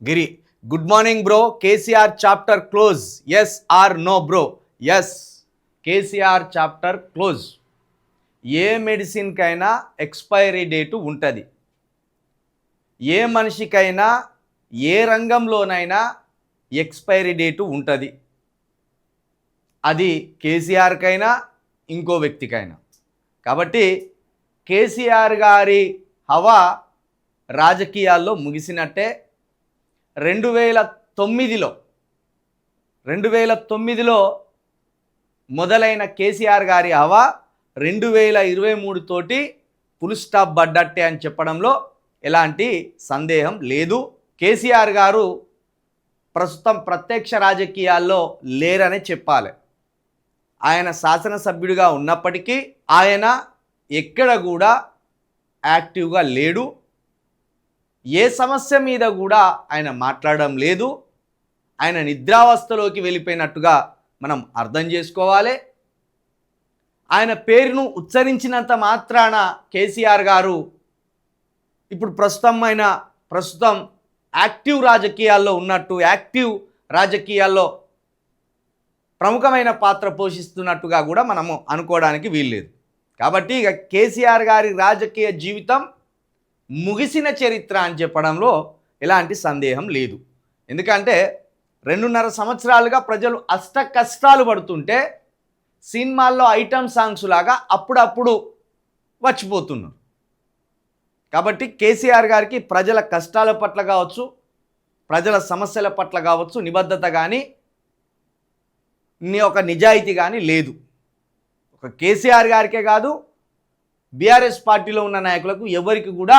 Giri good morning bro. KCR chapter close, yes or no bro? Yes, KCR chapter close. ఏ మెడిసిన్కైనా expiry date ఉంటుంది. ఏ మనిషికైనా ఏ రంగంలోనైనా expiry date ఉంటుంది. అది కేసీఆర్కైనా ఇంకో వ్యక్తికైనా. కాబట్టి కేసీఆర్ గారి హవా రాజకీయాల్లో ముగిసినట్టే. 2009లో మొదలైన కేసీఆర్ గారి హవా 2023 తోటి ఫుల్ స్టాప్ పడ్డట్టే అని చెప్పడంలో ఎలాంటి సందేహం లేదు. కేసీఆర్ గారు ప్రస్తుతం ప్రత్యక్ష రాజకీయాల్లో లేరనే చెప్పాలి. ఆయన శాసనసభ్యుడిగా ఉన్నప్పటికీ ఆయన ఎక్కడ కూడా యాక్టివ్గా లేడు. ఏ సమస్య మీద కూడా ఆయన మాట్లాడడం లేదు. ఆయన నిద్రావస్థలోకి వెళ్ళిపోయినట్టుగా మనం అర్థం చేసుకోవాలి. ఆయన పేరును ఉచ్చరించినంత మాత్రాన కేసీఆర్ గారు ఇప్పుడు ప్రస్తుతం యాక్టివ్ రాజకీయాల్లో ఉన్నట్టు, యాక్టివ్ రాజకీయాల్లో ప్రముఖమైన పాత్ర పోషిస్తున్నట్టుగా కూడా మనము అనుకోవడానికి వీల్లేదు. కాబట్టి ఇక కేసీఆర్ గారి రాజకీయ జీవితం ముగిసిన చరిత్ర అని చెప్పడంలో ఎలాంటి సందేహం లేదు. ఎందుకంటే 2.5 సంవత్సరాలుగా ప్రజలు అష్ట కష్టాలు పడుతుంటే సినిమాల్లో ఐటమ్ సాంగ్స్ లాగా అప్పుడప్పుడు వచ్చిపోతున్నారు. కాబట్టి కేసీఆర్ గారికి ప్రజల కష్టాల పట్ల కావచ్చు, ప్రజల సమస్యల పట్ల కావచ్చు నిబద్ధత కానీ ఒక నిజాయితీ కానీ లేదు. ఒక కేసీఆర్ గారికే కాదు, బీఆర్ఎస్ పార్టీలో ఉన్న నాయకులకు ఎవరికి కూడా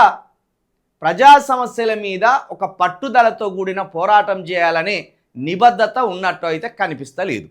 ప్రజా సమస్యల మీద ఒక పట్టుదలతో కూడిన పోరాటం చేయాలనే నిబద్ధత ఉన్నట్టు అయితే కనిపిస్తలేదు.